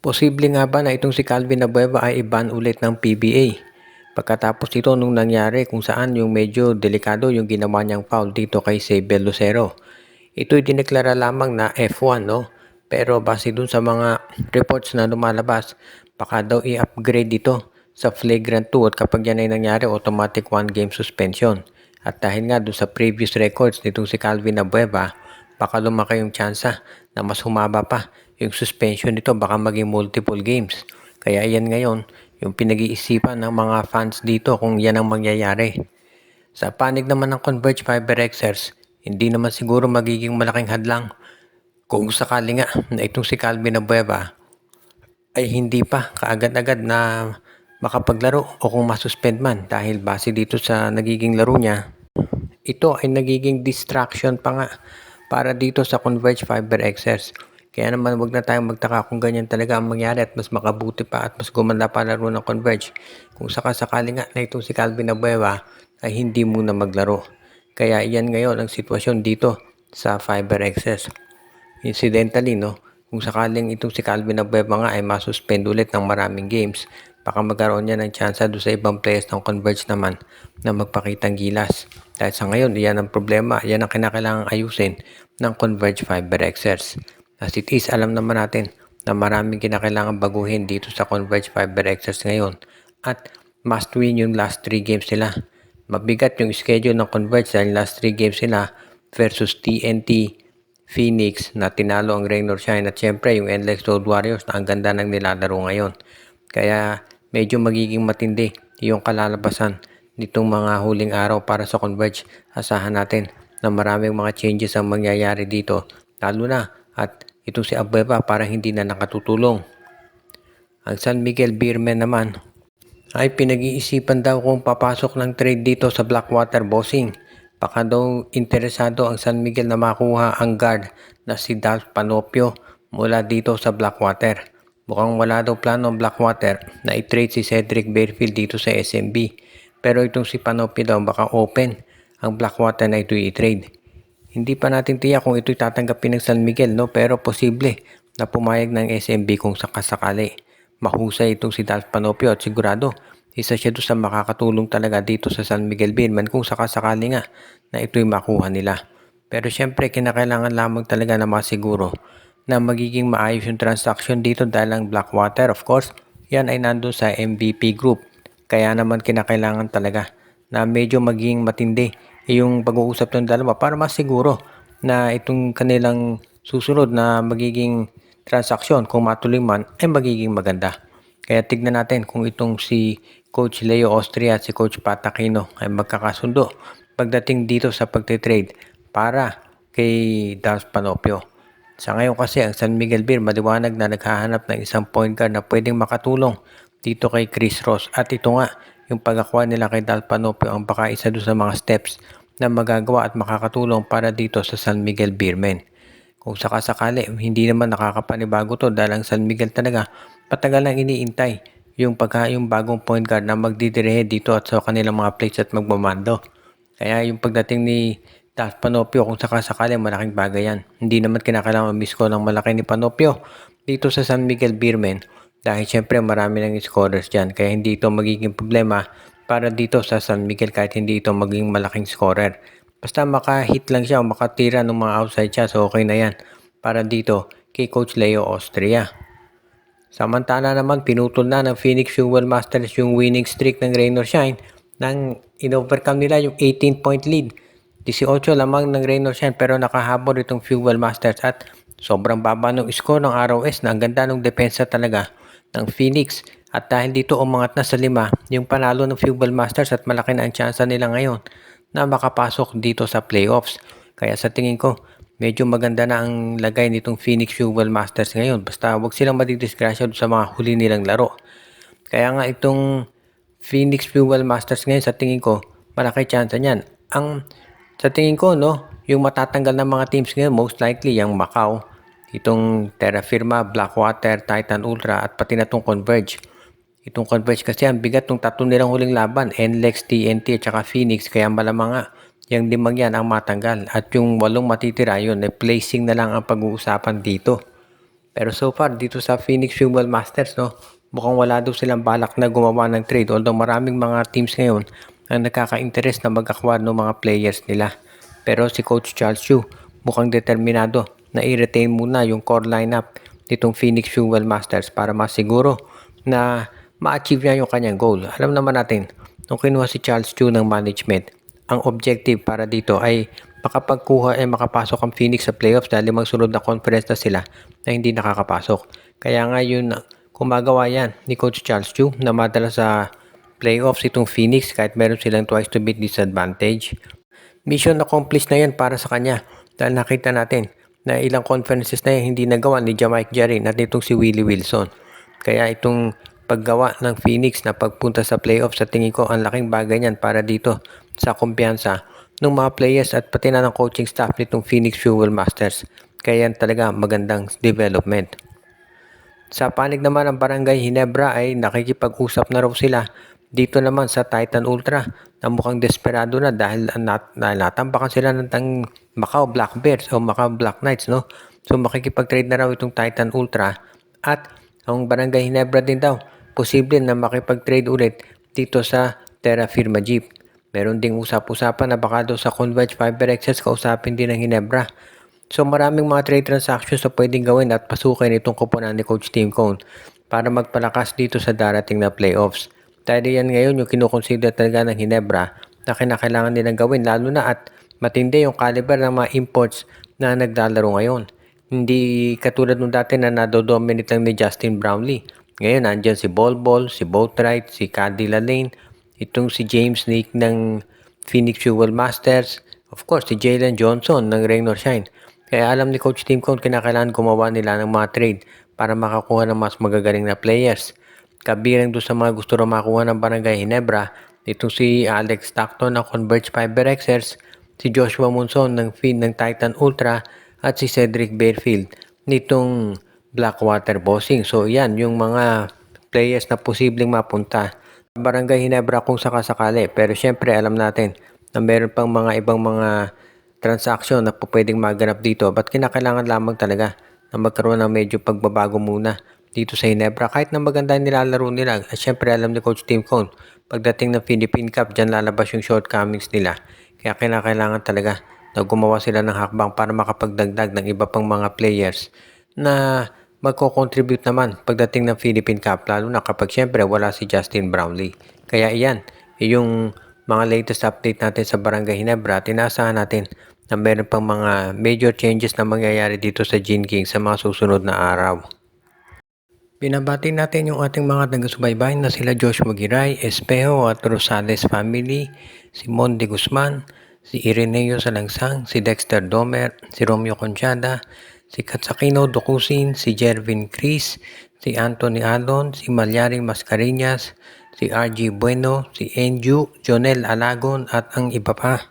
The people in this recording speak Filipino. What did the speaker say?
Posible nga ba na itong si Calvin Abueva ay i-ban ulit ng PBA? Pagkatapos ito nung nangyari kung saan yung medyo delikado yung ginawa niyang foul dito kay Xavier Lucero. Ito'y dineklara lamang na F1, no? Pero base dun sa mga reports na lumalabas, baka daw i-upgrade ito sa flagrant 2 at kapag yan ay nangyari, automatic 1-game suspension. At dahil nga dun sa previous records nitong si Calvin Abueva, baka lumaki yung tsansa na mas humaba pa yung suspension nito, baka maging multiple games. Kaya yan ngayon, yung pinag-iisipan ng mga fans dito kung yan ang mangyayari. Sa panig naman ng Converge FiberXers, hindi naman siguro magiging malaking hadlang kung sakali nga na itong si Calvin Abueva ay hindi pa kaagad-agad na makapaglaro o kung masuspend man dahil base dito sa nagiging laro niya, ito ay nagiging distraction pa nga para dito sa Converge FiberXers. Kaya naman wag na tayong magtaka kung ganyan talaga ang mangyari at mas makabuti pa at mas gumanda pa laro ng Converge kung sakasakali nga na itong si Calvin Abueva ay hindi muna maglaro. Kaya iyan ngayon ang sitwasyon dito sa FiberXS. Incidentally, no, kung sakaling itong si Calvin Abueva nga ay masuspend ulit ng maraming games, baka magkaroon niya ng tsansa doon sa ibang players ng Converge naman na magpakitang gilas. Dahil sa ngayon, yan ang problema, yan ang kinakailangang ayusin ng Converge FiberXers. As it is, alam naman natin na maraming kinakailangan baguhin dito sa Converge FiberXers ngayon at must win yung last 3 games nila. Mabigat yung schedule ng Converge dahil last 3 games nila versus TNT, Phoenix na tinalo ang Rain or Shine at syempre yung Endless Road Warriors na ang ganda ng nilalaro ngayon. Kaya medyo magiging matindi yung kalalabasan nitong mga huling araw para sa Converge. Asahan natin na maraming mga changes ang mangyayari dito lalo na at itong si Abueva para hindi na nakatutulong. Ang San Miguel Beermen naman ay pinag-iisipan daw kung papasok ng trade dito sa Blackwater Bossing. Baka daw interesado ang San Miguel na makuha ang guard na si Dalf Panopio mula dito sa Blackwater. Mukhang wala daw plano ang Blackwater na i-trade si Cedric Barefield dito sa SMB. Pero itong si Panopio daw baka open ang Blackwater na ito i-trade. Hindi pa natin tiyak kung ito'y tatanggapin ng San Miguel, no? Pero posible na pumayag ng SMB kung sakasakali. Mahusay itong si Dalf Panopio at sigurado isa siya doon sa makakatulong talaga dito sa San Miguel Beermen kung sakasakali nga na ito'y makuha nila. Pero syempre kinakailangan lamang talaga na masiguro na magiging maayos yung transaction dito dahil ang Blackwater, of course, yan ay nandun sa MVP group. Kaya naman kinakailangan talaga na medyo maging matindi yung pag-uusap ng dalawa para masiguro na itong kanilang susunod na magiging transaksyon kung matuloy man ay magiging maganda. Kaya tignan natin kung itong si Coach Leo Austria at si Coach Pat Aquino ay magkakasundo pagdating dito sa pagtitrade para kay Dalf Panopio. Sa ngayon kasi ang San Miguel Beer maliwanag na naghahanap ng isang point guard na pwedeng makatulong dito kay Chris Ross at ito nga yung pagkakuha nila kay Dalf Panopio ang baka isa doon sa mga steps na magagawa at makakatulong para dito sa San Miguel Beermen. Kung sakasakali, hindi naman nakakapanibago to dahil ang San Miguel talaga patagal nang iniintay yung bagong point guard na magdidirehe dito at sa kanilang mga plays at magmamando. Kaya yung pagdating ni Dalf Panopio kung sakasakali malaking bagay yan. Hindi naman kinakailangan miss ko ng malaki ni Panopio dito sa San Miguel Beermen dahil syempre marami ng scorers dyan kaya hindi ito magiging problema para dito sa San Miguel kahit hindi ito maging malaking scorer. Basta maka-hit lang siya o makatira ng mga outside siya so okay na yan para dito kay Coach Leo Austria. Samantala naman pinutol na ng Phoenix Fuel Masters yung winning streak ng Rain or Shine nang in-overcome nila yung 18-point lead. 18 lamang ng Rain or Shine pero nakahabol itong Fuel Masters at sobrang baba ng score ng ROS na ang ganda ng depensa talaga ng Phoenix. At dahil dito umangat na sa 5 yung panalo ng Fuel Masters at malaki na ang tsansa nila ngayon na makapasok dito sa playoffs. Kaya sa tingin ko, medyo maganda na ang lagay nitong Phoenix Fuel Masters ngayon. Basta wag silang madidisgrasya sa mga huli nilang laro. Kaya nga itong Phoenix Fuel Masters ngayon sa tingin ko, malaki tsansa niyan. Sa tingin ko, no, yung matatanggal ng mga teams ngayon, most likely yung Macau, itong Terra Firma, Blackwater, Titan Ultra at pati na itong Converge. Itong Converge kasi ang bigat ng tatlo nilang huling laban, NLEX, TNT at saka Phoenix, kaya malamang nga yung 5 yan ang matanggal at yung 8 matitira yun, placing na lang ang pag-uusapan dito. Pero so far dito sa Phoenix Fuel Masters, no, mukhang wala daw silang balak na gumawa ng trade, although maraming mga teams ngayon ang nakaka-interest na mag-acquire ng mga players nila. Pero si Coach Charles Yu mukhang determinado na i-retain muna yung core lineup nitong Phoenix Fuel Masters para masiguro na ma-achieve niya yung kanyang goal. Alam naman natin, nung kinuha si Charles Yu ng management, ang objective para dito ay makapasok ang Phoenix sa playoffs dahil 5 sunod na conference na sila na hindi nakakapasok. Kaya nga yun, kung magawa yan ni Coach Charles Yu na madala sa playoffs itong Phoenix kahit meron silang twice to beat disadvantage, mission accomplished na yan para sa kanya dahil nakita natin na ilang conferences na yan hindi nagawa ni Jamaica Jarin at itong si Willie Wilson. Kaya itong paggawa ng Phoenix na pagpunta sa playoffs sa tingin ko ang laking bagay niyan para dito sa kumpiyansa ng mga players at pati na ng coaching staff nitong Phoenix Fuel Masters. Kaya yan talaga magandang development. Sa panig naman ng Barangay Ginebra ay nakikipag-usap na raw sila dito naman sa Titan Ultra na mukhang desperado na dahil natambakan sila ng Macau Black Bears o Macau Black Knights, no? So makikipag-trade na raw itong Titan Ultra at ang Barangay Ginebra din daw posible na makipag-trade ulit dito sa Terra Firma Jeep. Meron ding usap-usapan na baka daw sa Converge Fiber Excess kausapin din ng Ginebra. So maraming mga trade transactions na pwedeng gawin at pasukin itong kuponan ni Coach Tim Cone para magpalakas dito sa darating na playoffs. Dahil yan ngayon yung kinukonsider talaga ng Ginebra na kinakailangan nilang gawin lalo na at matindi yung caliber ng mga imports na naglalaro ngayon. Hindi katulad nung dati na nadodominate lang ni Justin Brownlee. Ngayon nandyan si Bol, si Boatwright, si Cady Lalane, itong si James Nick ng Phoenix Fuel Masters, of course si Jalen Johnson ng Rain or Shine. Kaya alam ni Coach Tim Cone kinakailangan gumawa nila ng mga trade para makakuha ng mas magagaling na players. Kabilang doon sa mga gusto rin makuha ng Barangay Ginebra, itong si Alex Stockton ng Converge Fiber Xers, si Joshua Monson ng Titan Ultra at si Cedric Bearfield nitong Blackwater Bossing. So yan yung mga players na posibleng mapunta Barangay Ginebra kung sakasakali. Pero syempre alam natin na meron pang mga ibang mga transaksyon na pwedeng maganap dito. Ba't kinakailangan lamang talaga na magkaroon ng medyo pagbabago muna dito sa Ginebra. Kahit na maganda yung nilalaro nila. At syempre alam ni Coach Tim Cone, pagdating ng Philippine Cup, dyan lalabas yung shortcomings nila. Kaya kinakailangan talaga na gumawa sila ng hakbang para makapagdagdag ng iba pang mga players na magko-contribute naman pagdating ng Philippine Cup, lalo na kapag syempre wala si Justin Brownlee. Kaya iyan, yung mga latest update natin sa Barangay Ginebra, tinasahan natin na meron pang mga major changes na mangyayari dito sa Gene King sa mga susunod na araw. Binabati natin yung ating mga taga-subaybay na sila Joshua Giray, Espejo at Rosales family, si Mon de Guzman, si Ireneo Salangsang, si Dexter Domer, si Romeo Conchada, si Katsakino Dokusin, si Jervin Cris, si Anthony Alon, si Malyaring Mascareñas, si RG Bueno, si Enju, Jonel Alagon at ang iba pa.